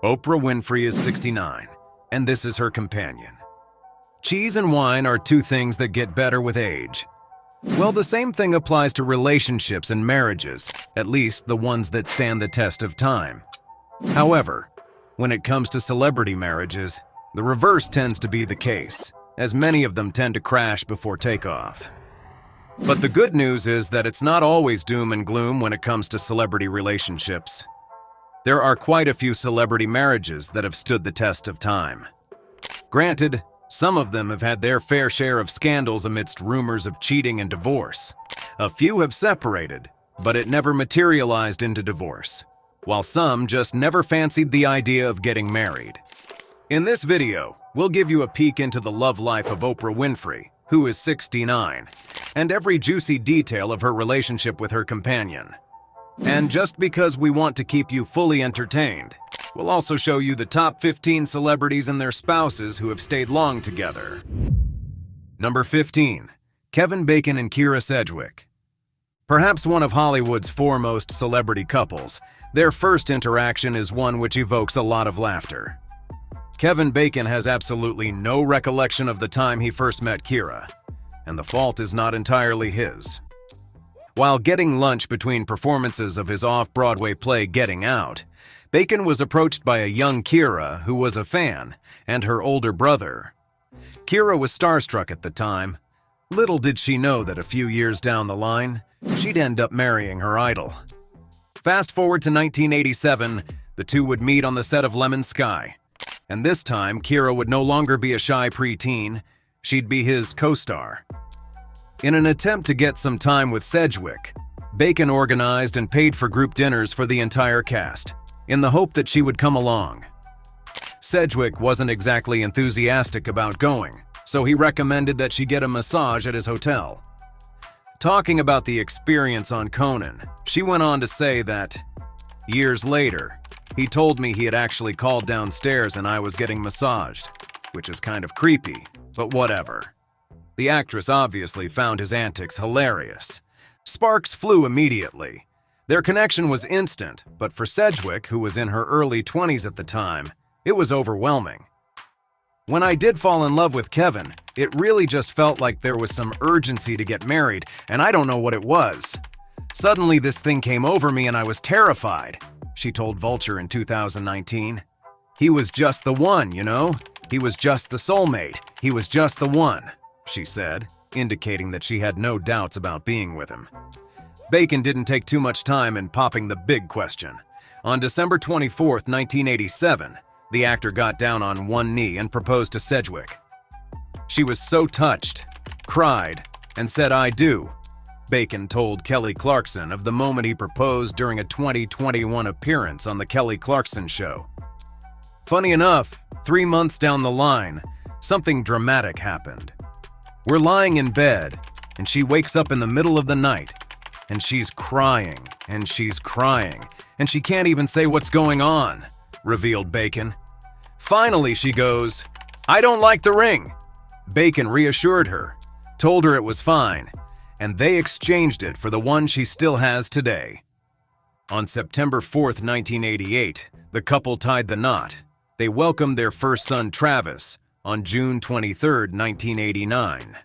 Oprah Winfrey is 69, and this is her companion. Cheese and wine are two things that get better with age. Well, the same thing applies to relationships and marriages, at least the ones that stand the test of time. However, when it comes to celebrity marriages, the reverse tends to be the case, as many of them tend to crash before takeoff. But the good news is that it's not always doom and gloom when it comes to celebrity relationships. There are quite a few celebrity marriages that have stood the test of time. Granted, some of them have had their fair share of scandals amidst rumors of cheating and divorce. A few have separated, but it never materialized into divorce, while some just never fancied the idea of getting married. In this video, we'll give you a peek into the love life of Oprah Winfrey, who is 69, and every juicy detail of her relationship with her companion. And just because we want to keep you fully entertained, we'll also show you the top 15 celebrities and their spouses who have stayed long together. Number 15. Kevin Bacon and Kyra Sedgwick. Perhaps one of Hollywood's foremost celebrity couples, their first interaction is one which evokes a lot of laughter. Kevin Bacon has absolutely no recollection of the time he first met Kyra, and the fault is not entirely his. While getting lunch between performances of his off-Broadway play Getting Out, Bacon was approached by a young Kyra who was a fan, and her older brother. Kyra was starstruck at the time. Little did she know that a few years down the line, she'd end up marrying her idol. Fast forward to 1987, the two would meet on the set of Lemon Sky. And this time, Kyra would no longer be a shy preteen, she'd be his co-star. In an attempt to get some time with Sedgwick, Bacon organized and paid for group dinners for the entire cast, in the hope that she would come along. Sedgwick wasn't exactly enthusiastic about going, so he recommended that she get a massage at his hotel. Talking about the experience on Conan, she went on to say that, years later, he told me he had actually called downstairs and I was getting massaged, which is kind of creepy, but whatever. The actress obviously found his antics hilarious. Sparks flew immediately. Their connection was instant, but for Sedgwick, who was in her early 20s at the time, it was overwhelming. When I did fall in love with Kevin, it really just felt like there was some urgency to get married, and I don't know what it was. Suddenly this thing came over me and I was terrified, she told Vulture in 2019. He was just the one, you know? He was just the soulmate. He was just the one, she said, indicating that she had no doubts about being with him. Bacon didn't take too much time in popping the big question. On December 24, 1987, the actor got down on one knee and proposed to Sedgwick. She was so touched, cried, and said, "I do," Bacon told Kelly Clarkson of the moment he proposed during a 2021 appearance on The Kelly Clarkson Show. Funny enough, 3 months down the line, something dramatic happened. We're lying in bed, and she wakes up in the middle of the night, and she's crying, and she's crying, and she can't even say what's going on, revealed Bacon. Finally, she goes, "I don't like the ring." Bacon reassured her, told her it was fine, and they exchanged it for the one she still has today. On September 4, 1988, the couple tied the knot. They welcomed their first son, Travis, on June 23, 1989.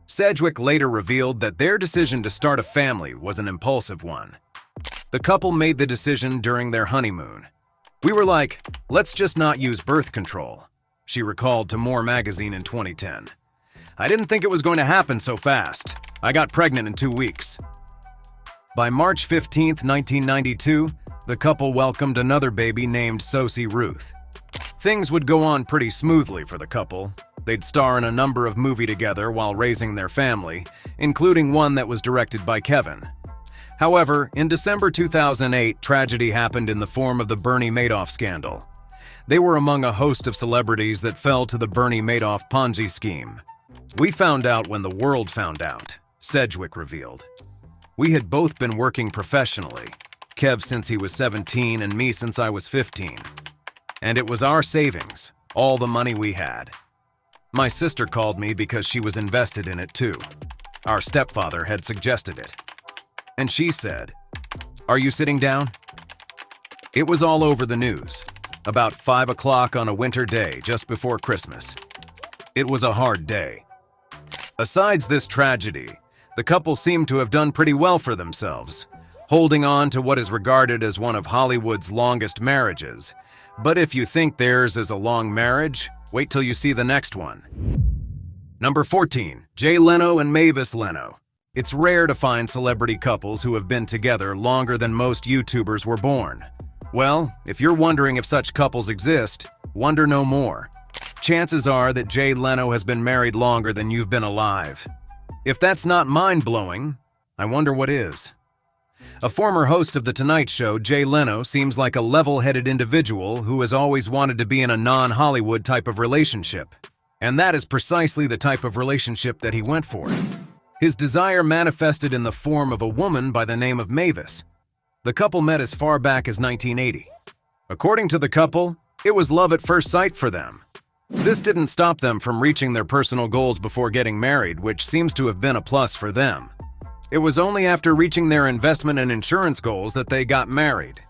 Sedgwick later revealed that their decision to start a family was an impulsive one. The couple made the decision during their honeymoon. "We were like, let's just not use birth control," she recalled to More magazine in 2010. "I didn't think it was going to happen so fast. I got pregnant in 2 weeks." By March 15, 1992, the couple welcomed another baby named Sosie Ruth. Things would go on pretty smoothly for the couple. They'd star in a number of movies together while raising their family, including one that was directed by Kevin. However, in December 2008, tragedy happened in the form of the Bernie Madoff scandal. They were among a host of celebrities that fell to the Bernie Madoff Ponzi scheme. "We found out when the world found out," Sedgwick revealed. "We had both been working professionally, Kev since he was 17 and me since I was 15. And it was our savings, all the money we had. My sister called me because she was invested in it too. Our stepfather had suggested it. And she said, 'Are you sitting down?' It was all over the news. about 5 o'clock on a winter day just before Christmas. It was a hard day. Asides this tragedy, the couple seemed to have done pretty well for themselves, holding on to what is regarded as one of Hollywood's longest marriages. But if you think theirs is a long marriage, wait till you see the next one. Number 14. Jay Leno and Mavis Leno. It's rare to find celebrity couples who have been together longer than most YouTubers were born. Well, if you're wondering if such couples exist, wonder no more. Chances are that Jay Leno has been married longer than you've been alive. If that's not mind-blowing, I wonder what is. A former host of The Tonight Show, Jay Leno seems like a level-headed individual who has always wanted to be in a non-Hollywood type of relationship. And that is precisely the type of relationship that he went for. His desire manifested in the form of a woman by the name of Mavis. The couple met as far back as 1980. According to the couple, it was love at first sight for them. This didn't stop them from reaching their personal goals before getting married, which seems to have been a plus for them. It was only after reaching their investment and insurance goals that they got married.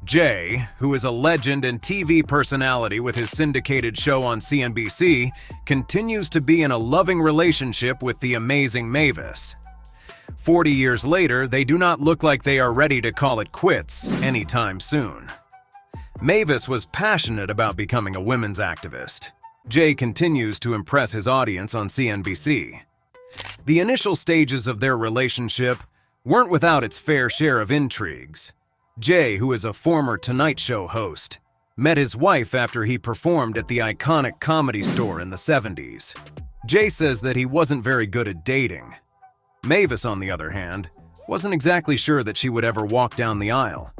Jay, who is a legend and TV personality with his syndicated show on CNBC, continues to be in a loving relationship with the amazing Mavis. 40 years later, they do not look like they are ready to call it quits anytime soon. Mavis was passionate about becoming a women's activist. Jay continues to impress his audience on CNBC. The initial stages of their relationship weren't without its fair share of intrigues. Jay, who is a former Tonight Show host, met his wife after he performed at the iconic Comedy Store in the 70s. Jay says that he wasn't very good at dating. Mavis, on the other hand, wasn't exactly sure that she would ever walk down the aisle.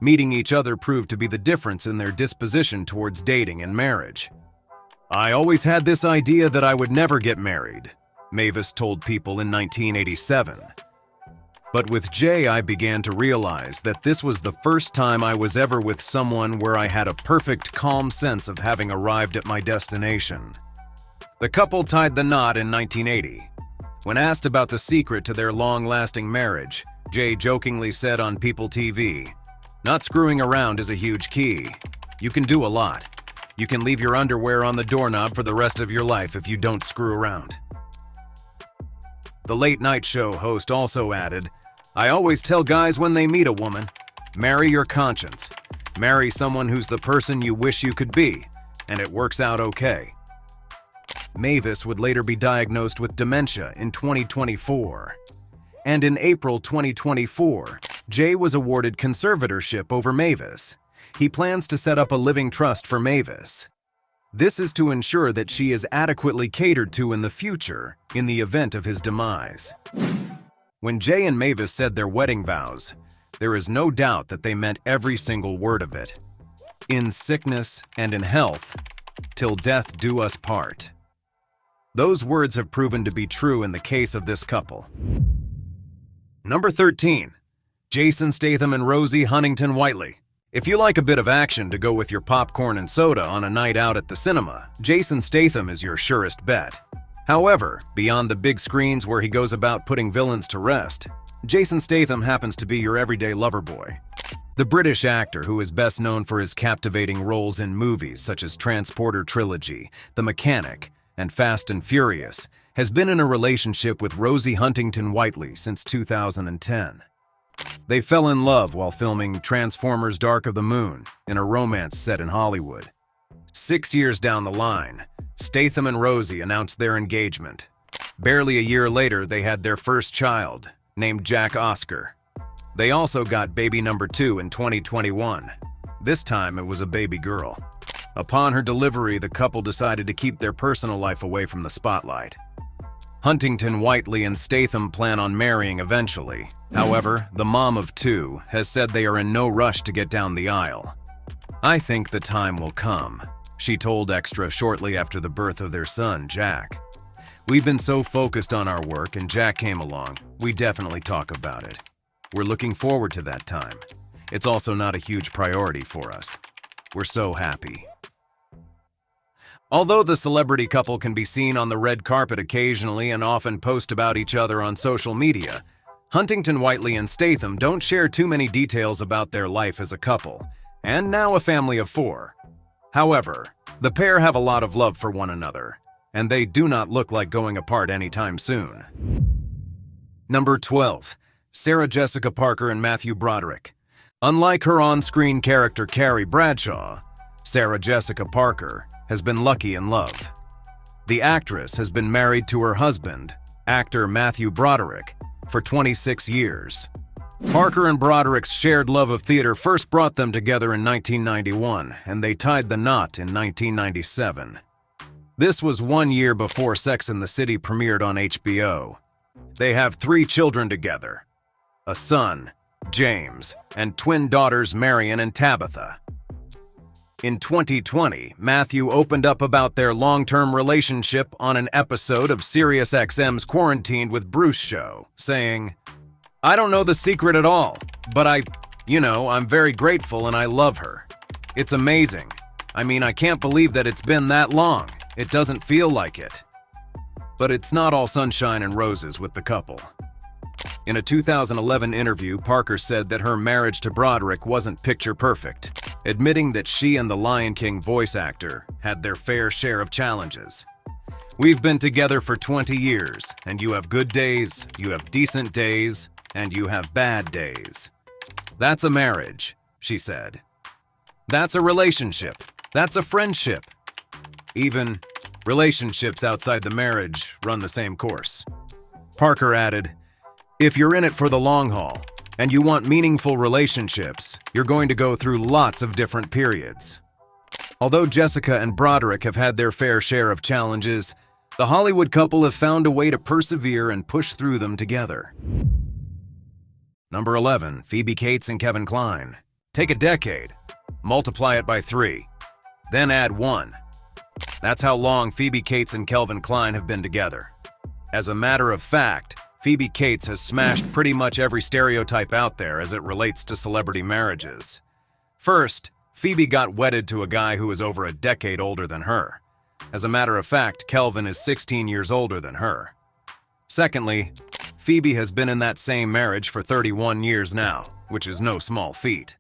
Meeting each other proved to be the difference in their disposition towards dating and marriage. "I always had this idea that I would never get married," Mavis told People in 1987. "But with Jay, I began to realize that this was the first time I was ever with someone where I had a perfect, calm sense of having arrived at my destination." The couple tied the knot in 1980. When asked about the secret to their long-lasting marriage, Jay jokingly said on People TV, "Not screwing around is a huge key. You can do a lot. You can leave your underwear on the doorknob for the rest of your life if you don't screw around." The Late Night Show host also added, "I always tell guys when they meet a woman, marry your conscience. Marry someone who's the person you wish you could be, and it works out okay." Mavis would later be diagnosed with dementia in 2024. And in April 2024, Jay was awarded conservatorship over Mavis. He plans to set up a living trust for Mavis. This is to ensure that she is adequately catered to in the future in the event of his demise. When Jay and Mavis said their wedding vows, there is no doubt that they meant every single word of it. "In sickness and in health, till death do us part." Those words have proven to be true in the case of this couple. Number 13. Jason Statham and Rosie Huntington-Whiteley. If you like a bit of action to go with your popcorn and soda on a night out at the cinema, Jason Statham is your surest bet. However, beyond the big screens where he goes about putting villains to rest, Jason Statham happens to be your everyday lover boy. The British actor, who is best known for his captivating roles in movies such as Transporter Trilogy, The Mechanic, and Fast and Furious, has been in a relationship with Rosie Huntington-Whiteley since 2010. They fell in love while filming Transformers: Dark of the Moon in a romance set in Hollywood. 6 years down the line, Statham and Rosie announced their engagement. Barely a year later, they had their first child, named Jack Oscar. They also got baby number 2 in 2021. This time, it was a baby girl. Upon her delivery, the couple decided to keep their personal life away from the spotlight. Huntington-Whiteley and Statham plan on marrying eventually. However, the mom of 2 has said they are in no rush to get down the aisle. "I think the time will come," she told Extra shortly after the birth of their son, Jack. "We've been so focused on our work and Jack came along, we definitely talk about it. We're looking forward to that time. It's also not a huge priority for us. We're so happy." Although the celebrity couple can be seen on the red carpet occasionally and often post about each other on social media, Huntington-Whiteley and Statham don't share too many details about their life as a couple, and now a family of 4. However, the pair have a lot of love for one another, and they do not look like going apart anytime soon. Number 12. Sarah Jessica Parker and Matthew Broderick. Unlike her on-screen character Carrie Bradshaw, Sarah Jessica Parker has been lucky in love. The actress has been married to her husband, actor Matthew Broderick, for 26 years. Parker and Broderick's shared love of theater first brought them together in 1991, and they tied the knot in 1997. This was 1 year before Sex and the City premiered on HBO. They have 3 children together: a son, James, and twin daughters Marion and Tabitha. In 2020, Matthew opened up about their long-term relationship on an episode of SiriusXM's Quarantined with Bruce show, saying, "I don't know the secret at all, but I'm very grateful and I love her. It's amazing. I can't believe that it's been that long. It doesn't feel like it." But it's not all sunshine and roses with the couple. In a 2011 interview, Parker said that her marriage to Broderick wasn't picture perfect, admitting that she and the Lion King voice actor had their fair share of challenges. "We've been together for 20 years, and you have good days, you have decent days, and you have bad days. That's a marriage," she said. "That's a relationship. That's a friendship. Even relationships outside the marriage run the same course." Parker added, "If you're in it for the long haul, and you want meaningful relationships, you're going to go through lots of different periods." Although Jessica and Broderick have had their fair share of challenges, the Hollywood couple have found a way to persevere and push through them together. Number 11. Phoebe Cates and Kevin Kline. Take a decade, multiply it by 3, then add 1. That's how long Phoebe Cates and Kevin Kline have been together. As a matter of fact, Phoebe Cates has smashed pretty much every stereotype out there as it relates to celebrity marriages. First, Phoebe got wedded to a guy who is over a decade older than her. As a matter of fact, Kelvin is 16 years older than her. Secondly, Phoebe has been in that same marriage for 31 years now, which is no small feat.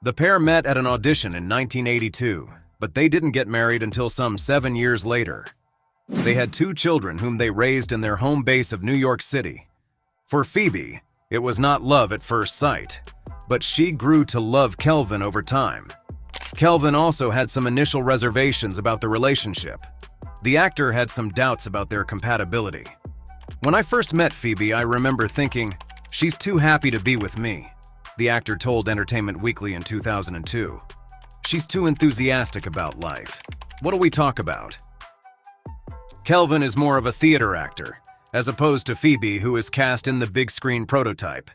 The pair met at an audition in 1982, but they didn't get married until some 7 years later. They had 2 children whom they raised in their home base of New York City. For Phoebe, it was not love at first sight, but she grew to love Kelvin over time. Kelvin also had some initial reservations about the relationship. The actor had some doubts about their compatibility. "When I first met Phoebe, I remember thinking, she's too happy to be with me," the actor told Entertainment Weekly in 2002. "She's too enthusiastic about life. What do we talk about?" Kelvin is more of a theater actor, as opposed to Phoebe, who is cast in the big screen prototype.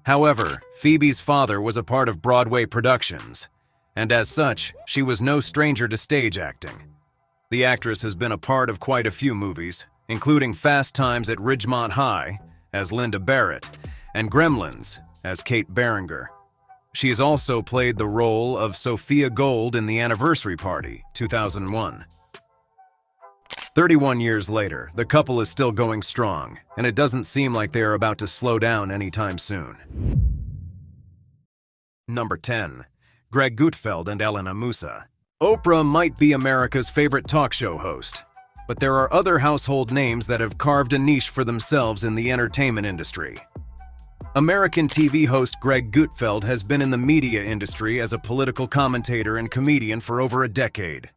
However, Phoebe's father was a part of Broadway productions, and as such, she was no stranger to stage acting. The actress has been a part of quite a few movies, including Fast Times at Ridgemont High as Linda Barrett and Gremlins as Kate Berenger. She has also played the role of Sophia Gold in The Anniversary Party, 2001. 31 years later, the couple is still going strong, and it doesn't seem like they are about to slow down anytime soon. Number 10. Greg Gutfeld and Elena Musa. Oprah might be America's favorite talk show host, but there are other household names that have carved a niche for themselves in the entertainment industry. American TV host Greg Gutfeld has been in the media industry as a political commentator and comedian for over a decade.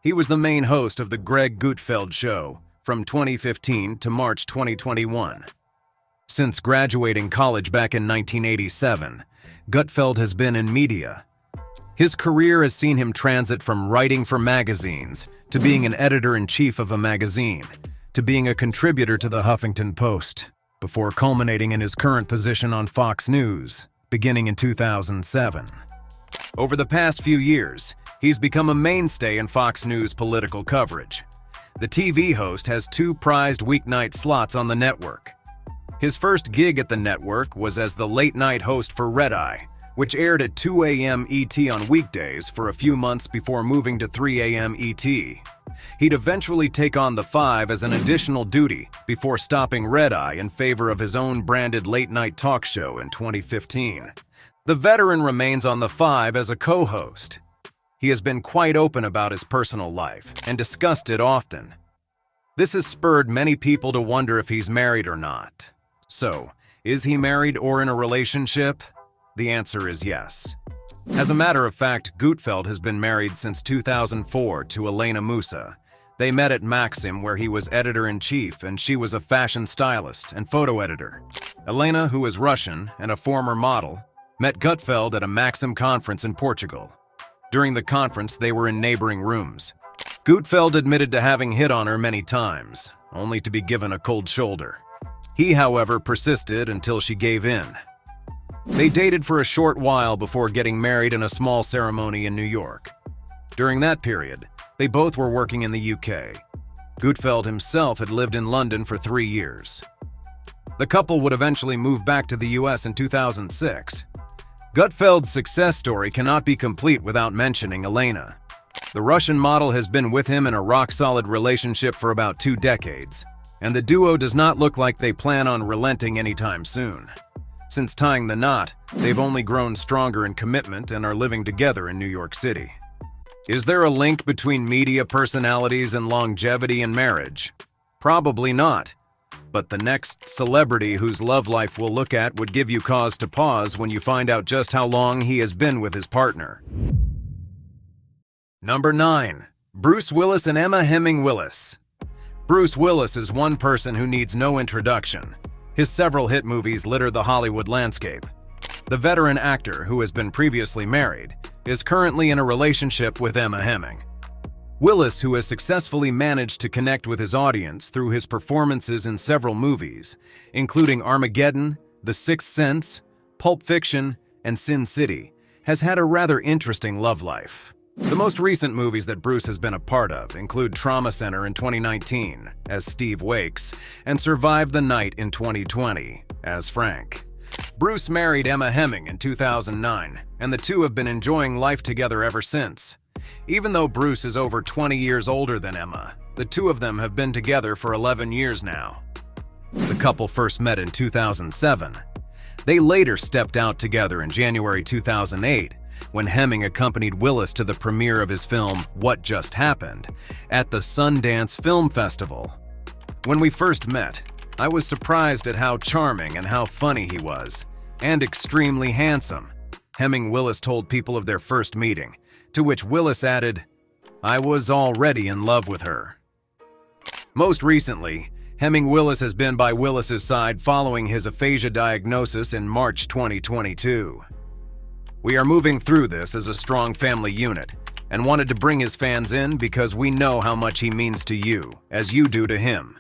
He was the main host of The Greg Gutfeld Show from 2015 to March 2021. Since graduating college back in 1987, Gutfeld has been in media. His career has seen him transit from writing for magazines to being an editor-in-chief of a magazine to being a contributor to the Huffington Post, before culminating in his current position on Fox News, beginning in 2007. Over the past few years, he's become a mainstay in Fox News political coverage. The TV host has 2 prized weeknight slots on the network. His first gig at the network was as the late-night host for Red Eye, which aired at 2 a.m. ET on weekdays for a few months before moving to 3 a.m. ET. He'd eventually take on The 5 as an additional duty before stopping Red Eye in favor of his own branded late-night talk show in 2015. The veteran remains on The 5 as a co-host. He has been quite open about his personal life and discussed it often. This has spurred many people to wonder if he's married or not. So, is he married or in a relationship? The answer is yes. As a matter of fact, Gutfeld has been married since 2004 to Elena Musa. They met at Maxim, where he was editor-in-chief and she was a fashion stylist and photo editor. Elena, who is Russian and a former model, met Gutfeld at a Maxim conference in Portugal. During the conference, they were in neighboring rooms. Gutfeld admitted to having hit on her many times, only to be given a cold shoulder. He, however, persisted until she gave in. They dated for a short while before getting married in a small ceremony in New York. During that period, they both were working in the UK. Gutfeld himself had lived in London for 3 years. The couple would eventually move back to the US in 2006. Gutfeld's success story cannot be complete without mentioning Elena. The Russian model has been with him in a rock-solid relationship for about 2 decades, and the duo does not look like they plan on relenting anytime soon. Since tying the knot, they've only grown stronger in commitment and are living together in New York City. Is there a link between media personalities and longevity in marriage? Probably not. But the next celebrity whose love life we'll look at would give you cause to pause when you find out just how long he has been with his partner. Number 9. Bruce Willis and Emma Heming Willis. Bruce Willis is one person who needs no introduction. His several hit movies litter the Hollywood landscape. The veteran actor, who has been previously married, is currently in a relationship with Emma Heming. Willis, who has successfully managed to connect with his audience through his performances in several movies, including Armageddon, The Sixth Sense, Pulp Fiction, and Sin City, has had a rather interesting love life. The most recent movies that Bruce has been a part of include Trauma Center in 2019 as Steve Wakes and Survive the Night in 2020 as Frank. Bruce married Emma Heming in 2009, and the two have been enjoying life together ever since. Even though Bruce is over 20 years older than Emma, the two of them have been together for 11 years now. The couple first met in 2007. They later stepped out together in January 2008, when Heming accompanied Willis to the premiere of his film What Just Happened at the Sundance Film Festival. When we first met, I was surprised at how charming and how funny he was, and extremely handsome. Heming Willis told people of their first meeting, to which Willis added, "I was already in love with her." Most recently, Heming Willis has been by Willis's side following his aphasia diagnosis in March 2022. We are moving through this as a strong family unit, and wanted to bring his fans in because we know how much he means to you, as you do to him.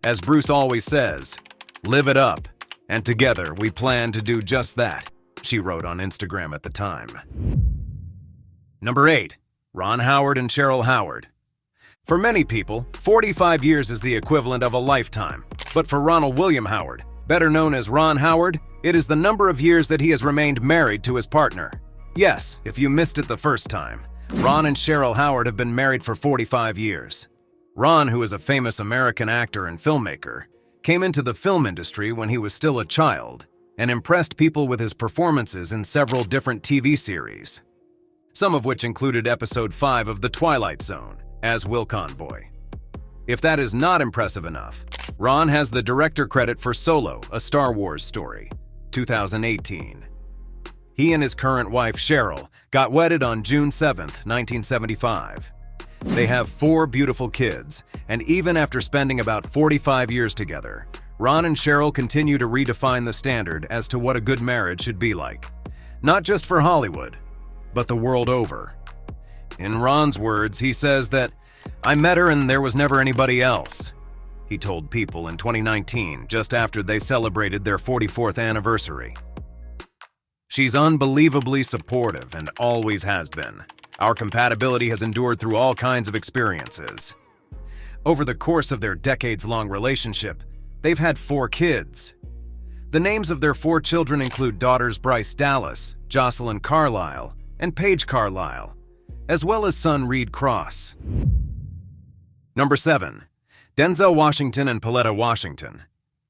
As Bruce always says, live it up, and together we plan to do just that, she wrote on Instagram at the time. Number 8. Ron Howard and Cheryl Howard. For many people, 45 years is the equivalent of a lifetime, but for Ronald William Howard, better known as Ron Howard, it is the number of years that he has remained married to his partner. Yes, if you missed it the first time, Ron and Cheryl Howard have been married for 45 years. Ron, who is a famous American actor and filmmaker, came into the film industry when he was still a child and impressed people with his performances in several different TV series, some of which included episode 5 of The Twilight Zone as Will Conboy. If that is not impressive enough, Ron has the director credit for Solo, a Star Wars story, 2018. He and his current wife, Cheryl, got wedded on June 7, 1975. They have 4 beautiful kids, and even after spending about 45 years together, Ron and Cheryl continue to redefine the standard as to what a good marriage should be like. Not just for Hollywood, but the world over. In Ron's words, he says that, "I met her and there was never anybody else," he told People in 2019, just after they celebrated their 44th anniversary. "She's unbelievably supportive and always has been. Our compatibility has endured through all kinds of experiences." Over the course of their decades-long relationship, they've had 4 kids. The names of their 4 children include daughters Bryce Dallas, Jocelyn Carlisle, and Paige Carlisle, as well as son Reed Cross. Number 7. Denzel Washington and Pauletta Washington.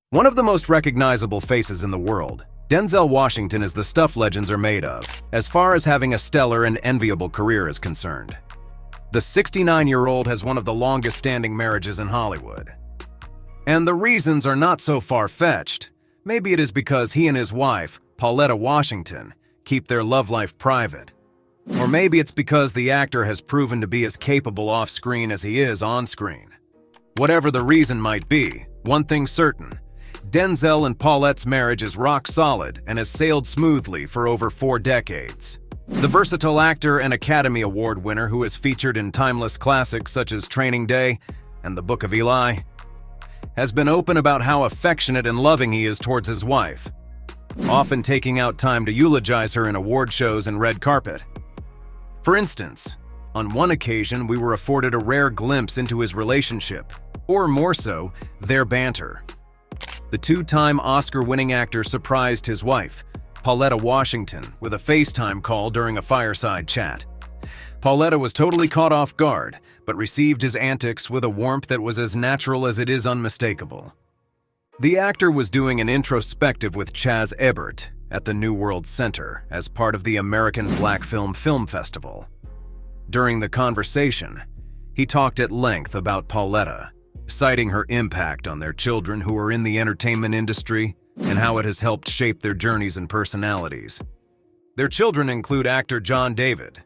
One of the most recognizable faces in the world, Denzel Washington is the stuff legends are made of, as far as having a stellar and enviable career is concerned. The 69-year-old has one of the longest-standing marriages in Hollywood. And the reasons are not so far-fetched. Maybe it is because he and his wife, Pauletta Washington, keep their love life private. Or maybe it's because the actor has proven to be as capable off-screen as he is on-screen. Whatever the reason might be, one thing's certain. Denzel and Paulette's marriage is rock solid and has sailed smoothly for over 4 decades. The versatile actor and Academy Award winner who is featured in timeless classics such as Training Day and The Book of Eli has been open about how affectionate and loving he is towards his wife, often taking out time to eulogize her in award shows and red carpet. For instance, on one occasion we were afforded a rare glimpse into his relationship, or more so, their banter. The 2-time Oscar-winning actor surprised his wife, Pauletta Washington, with a FaceTime call during a fireside chat. Pauletta was totally caught off guard, but received his antics with a warmth that was as natural as it is unmistakable. The actor was doing an introspective with Chaz Ebert at the New World Center as part of the American Black Film Festival. During the conversation, he talked at length about Pauletta, citing her impact on their children who are in the entertainment industry and how it has helped shape their journeys and personalities. Their children include actor John David,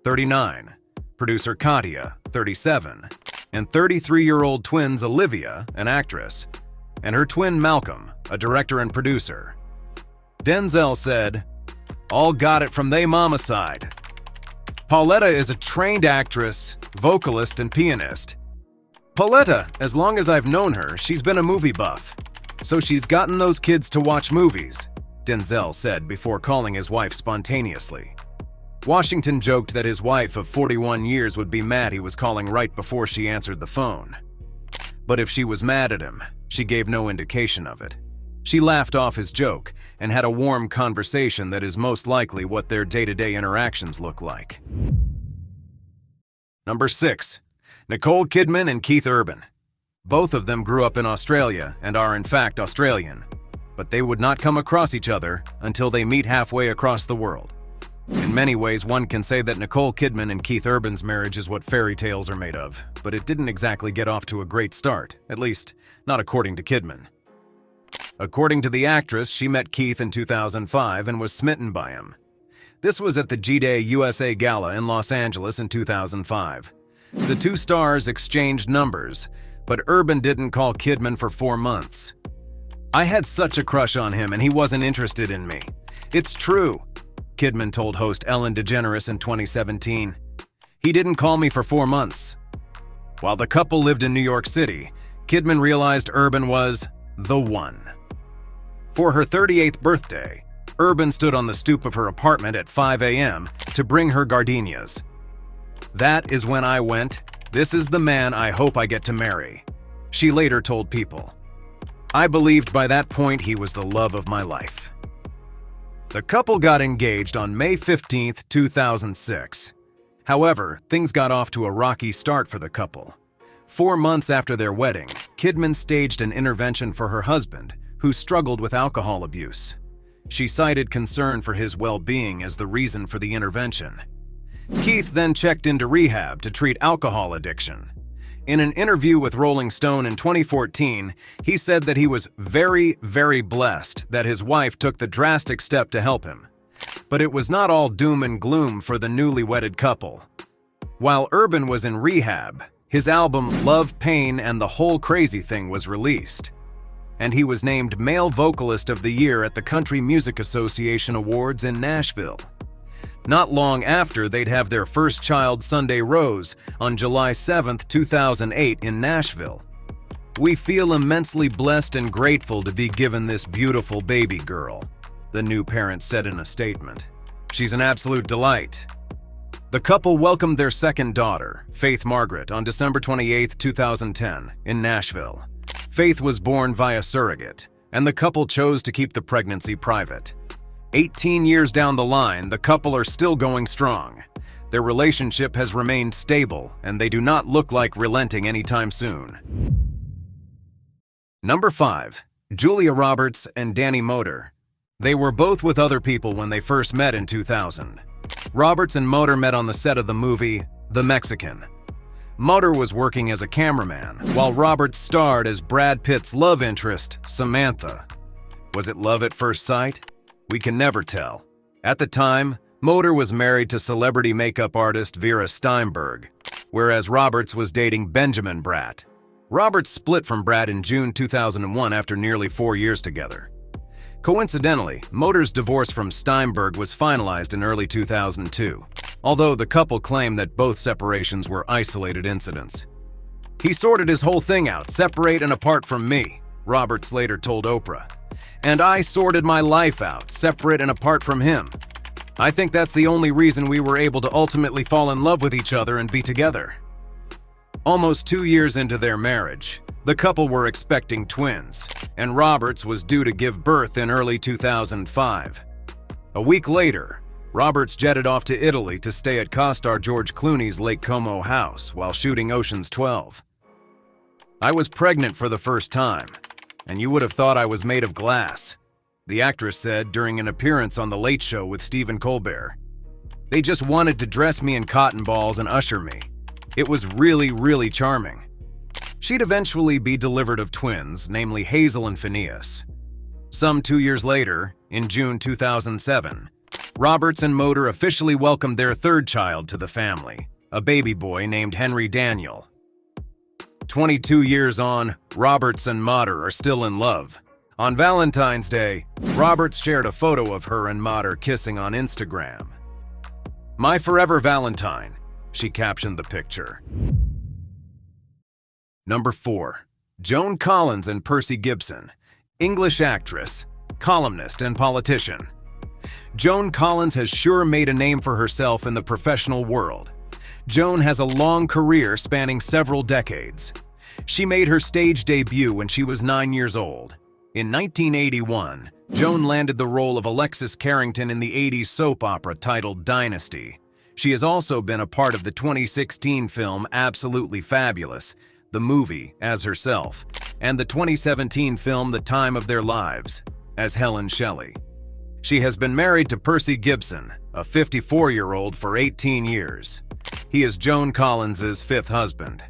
39, producer Katia, 37, and 33-year-old twins Olivia, an actress, and her twin Malcolm, a director and producer. Denzel said, "All got it from they mama side." Pauletta is a trained actress, vocalist, and pianist. Pauletta, as long as I've known her, she's been a movie buff. So she's gotten those kids to watch movies, Denzel said before calling his wife spontaneously. Washington joked that his wife of 41 years would be mad he was calling right before she answered the phone. But if she was mad at him, she gave no indication of it. She laughed off his joke and had a warm conversation that is most likely what their day-to-day interactions look like. Number 6. Nicole Kidman and Keith Urban. Both of them grew up in Australia and are in fact Australian, but they would not come across each other until they meet halfway across the world. In many ways, one can say that Nicole Kidman and Keith Urban's marriage is what fairy tales are made of, but it didn't exactly get off to a great start, at least not according to Kidman. According to the actress, she met Keith in 2005 and was smitten by him. This was at the G-Day USA Gala in Los Angeles in 2005. The two stars exchanged numbers, but Urban didn't call Kidman for 4 months. "I had such a crush on him and he wasn't interested in me. It's true," Kidman told host Ellen DeGeneres in 2017. "He didn't call me for 4 months." While the couple lived in New York City, Kidman realized Urban was the one. For her 38th birthday, Urban stood on the stoop of her apartment at 5 a.m. to bring her gardenias. "That is when I went, this is the man I hope I get to marry," she later told People. "I believed by that point he was the love of my life." The couple got engaged on May 15, 2006. However, things got off to a rocky start for the couple. 4 months after their wedding, Kidman staged an intervention for her husband, who struggled with alcohol abuse. She cited concern for his well-being as the reason for the intervention. Keith then checked into rehab to treat alcohol addiction. In an interview with Rolling Stone in 2014, he said that he was very, very blessed that his wife took the drastic step to help him. But it was not all doom and gloom for the newly wedded couple. While Urban was in rehab, his album Love, Pain, and the Whole Crazy Thing was released, and he was named Male Vocalist of the Year at the Country Music Association Awards in Nashville. Not long after, they'd have their first child, Sunday Rose, on July 7, 2008 in Nashville. "We feel immensely blessed and grateful to be given this beautiful baby girl," the new parent said in a statement. "She's an absolute delight." The couple welcomed their second daughter, Faith Margaret, on December 28, 2010, in Nashville. Faith was born via surrogate, and the couple chose to keep the pregnancy private. 18 years down the line, the couple are still going strong. Their relationship has remained stable, and they do not look like relenting anytime soon. Number 5. Julia Roberts and Danny Moder. They were both with other people when they first met in 2000. Roberts and Motor met on the set of the movie The Mexican. Motor was working as a cameraman, while Roberts starred as Brad Pitt's love interest, Samantha. Was it love at first sight? We can never tell. At the time, Motor was married to celebrity makeup artist Vera Steinberg, whereas Roberts was dating Benjamin Bratt. Roberts split from Bratt in June 2001 after nearly 4 years together. Coincidentally, Motor's divorce from Steinberg was finalized in early 2002, although the couple claimed that both separations were isolated incidents. "He sorted his whole thing out, separate and apart from me," Roberts later told Oprah. "And I sorted my life out, separate and apart from him. I think that's the only reason we were able to ultimately fall in love with each other and be together." Almost 2 years into their marriage, the couple were expecting twins, and Roberts was due to give birth in early 2005. A week later, Roberts jetted off to Italy to stay at co-star George Clooney's Lake Como house while shooting Ocean's 12. "I was pregnant for the first time, and you would have thought I was made of glass," the actress said during an appearance on The Late Show with Stephen Colbert. "They just wanted to dress me in cotton balls and usher me. It was really, really charming." She'd eventually be delivered of twins, namely Hazel and Phineas. Some 2 years later, in June 2007, Roberts and Motor officially welcomed their third child to the family, a baby boy named Henry Daniel. 22 years on, Roberts and Motor are still in love. On Valentine's Day, Roberts shared a photo of her and Motor kissing on Instagram. "My forever Valentine," she captioned the picture. Number 4. Joan Collins and Percy Gibson, English actress, columnist, and politician. Joan Collins has sure made a name for herself in the professional world. Joan has a long career spanning several decades. She made her stage debut when she was 9 years old. In 1981, Joan landed the role of Alexis Carrington in the 80s soap opera titled Dynasty. She has also been a part of the 2016 film Absolutely Fabulous, the movie, as herself, and the 2017 film The Time of Their Lives, as Helen Shelley. She has been married to Percy Gibson, a 54-year-old, for 18 years. He is Joan Collins' fifth husband.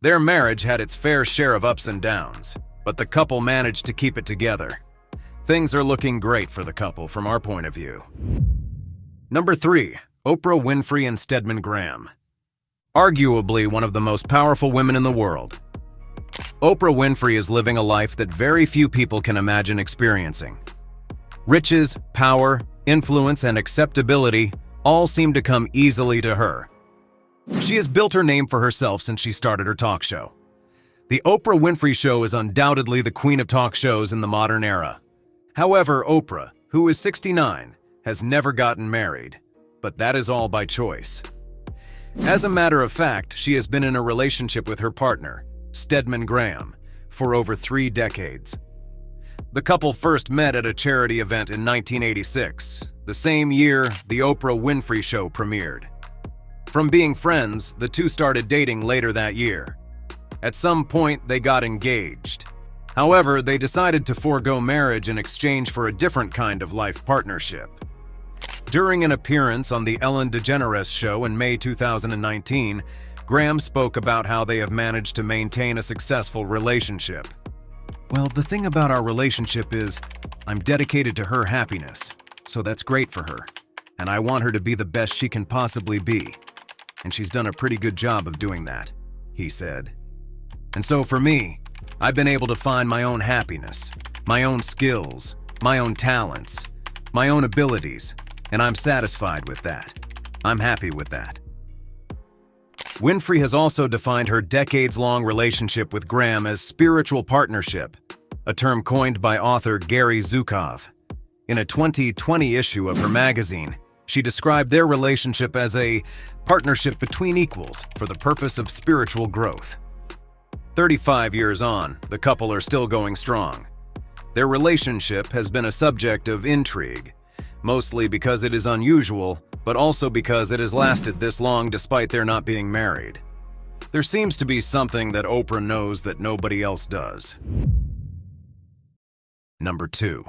Their marriage had its fair share of ups and downs, but the couple managed to keep it together. Things are looking great for the couple from our point of view. Number 3. Oprah Winfrey and Stedman Graham. Arguably one of the most powerful women in the world. Oprah Winfrey is living a life that very few people can imagine experiencing. Riches, power, influence, and acceptability all seem to come easily to her. She has built her name for herself since she started her talk show. The Oprah Winfrey Show is undoubtedly the queen of talk shows in the modern era. However, Oprah, who is 69, has never gotten married, but that is all by choice. As a matter of fact, she has been in a relationship with her partner, Stedman Graham, for over 3 decades. The couple first met at a charity event in 1986, the same year the Oprah Winfrey Show premiered. From being friends, the two started dating later that year. At some point, they got engaged. However, they decided to forego marriage in exchange for a different kind of life partnership. During an appearance on The Ellen DeGeneres Show in May 2019, Graham spoke about how they have managed to maintain a successful relationship. "Well, the thing about our relationship is, I'm dedicated to her happiness, so that's great for her, and I want her to be the best she can possibly be. And she's done a pretty good job of doing that," he said. "And so for me, I've been able to find my own happiness, my own skills, my own talents, my own abilities, and I'm satisfied with that. I'm happy with that." Winfrey has also defined her decades-long relationship with Graham as spiritual partnership, a term coined by author Gary Zukov. In a 2020 issue of her magazine, she described their relationship as a partnership between equals for the purpose of spiritual growth. 35 years on, the couple are still going strong. Their relationship has been a subject of intrigue, mostly because it is unusual, but also because it has lasted this long despite their not being married. There seems to be something that Oprah knows that nobody else does. Number 2.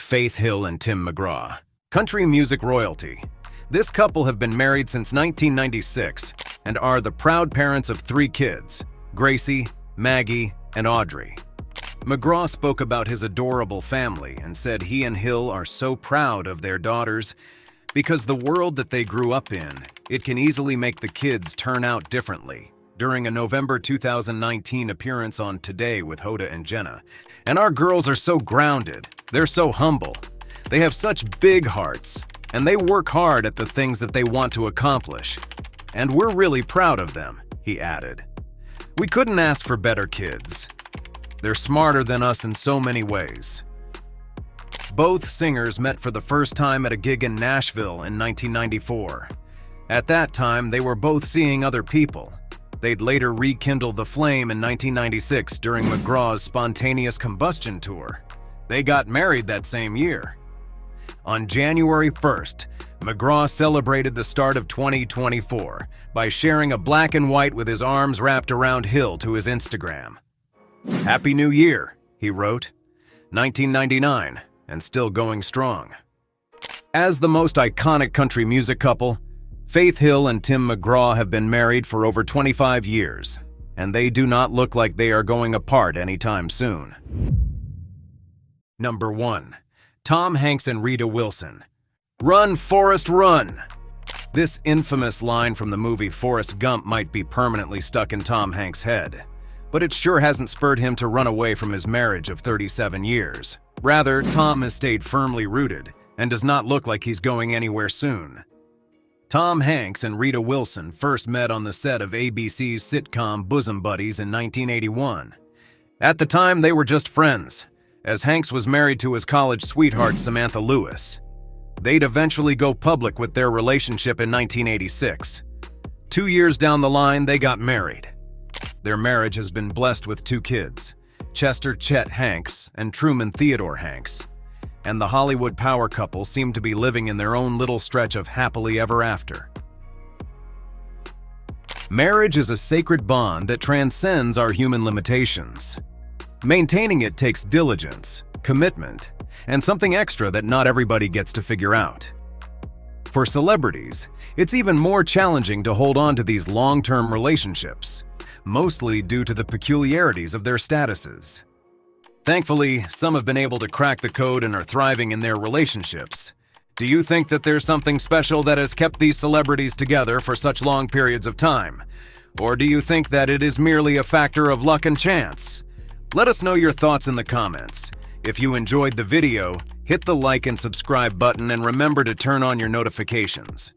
Faith Hill and Tim McGraw. Country music royalty. This couple have been married since 1996 and are the proud parents of 3 kids, Gracie, Maggie, and Audrey. McGraw spoke about his adorable family and said he and Hill are so proud of their daughters because the world that they grew up in, it can easily make the kids turn out differently. During a November 2019 appearance on Today with Hoda and Jenna. And our girls are so grounded, they're so humble, they have such big hearts, and they work hard at the things that they want to accomplish. And we're really proud of them, he added. We couldn't ask for better kids. They're smarter than us in so many ways. Both singers met for the first time at a gig in Nashville in 1994. At that time, they were both seeing other people. They'd later rekindle the flame in 1996 during McGraw's Spontaneous Combustion Tour. They got married that same year. On January 1st, McGraw celebrated the start of 2024 by sharing a black and white with his arms wrapped around Hill to his Instagram. "Happy New Year," he wrote. 1999, and still going strong. As the most iconic country music couple, Faith Hill and Tim McGraw have been married for over 25 years, and they do not look like they are going apart anytime soon. Number 1. Tom Hanks and Rita Wilson. "Run, Forrest, run!" This infamous line from the movie Forrest Gump might be permanently stuck in Tom Hanks' head, but it sure hasn't spurred him to run away from his marriage of 37 years. Rather, Tom has stayed firmly rooted and does not look like he's going anywhere soon. Tom Hanks and Rita Wilson first met on the set of ABC's sitcom Bosom Buddies in 1981. At the time, they were just friends, as Hanks was married to his college sweetheart Samantha Lewis. They'd eventually go public with their relationship in 1986. 2 years down the line, they got married. Their marriage has been blessed with 2 kids, Chester Chet Hanks and Truman Theodore Hanks. And the Hollywood power couple seem to be living in their own little stretch of happily ever after. Marriage is a sacred bond that transcends our human limitations. Maintaining it takes diligence, commitment, and something extra that not everybody gets to figure out. For celebrities, it's even more challenging to hold on to these long-term relationships, mostly due to the peculiarities of their statuses. Thankfully, some have been able to crack the code and are thriving in their relationships. Do you think that there's something special that has kept these celebrities together for such long periods of time? Or do you think that it is merely a factor of luck and chance? Let us know your thoughts in the comments. If you enjoyed the video, hit the like and subscribe button and remember to turn on your notifications.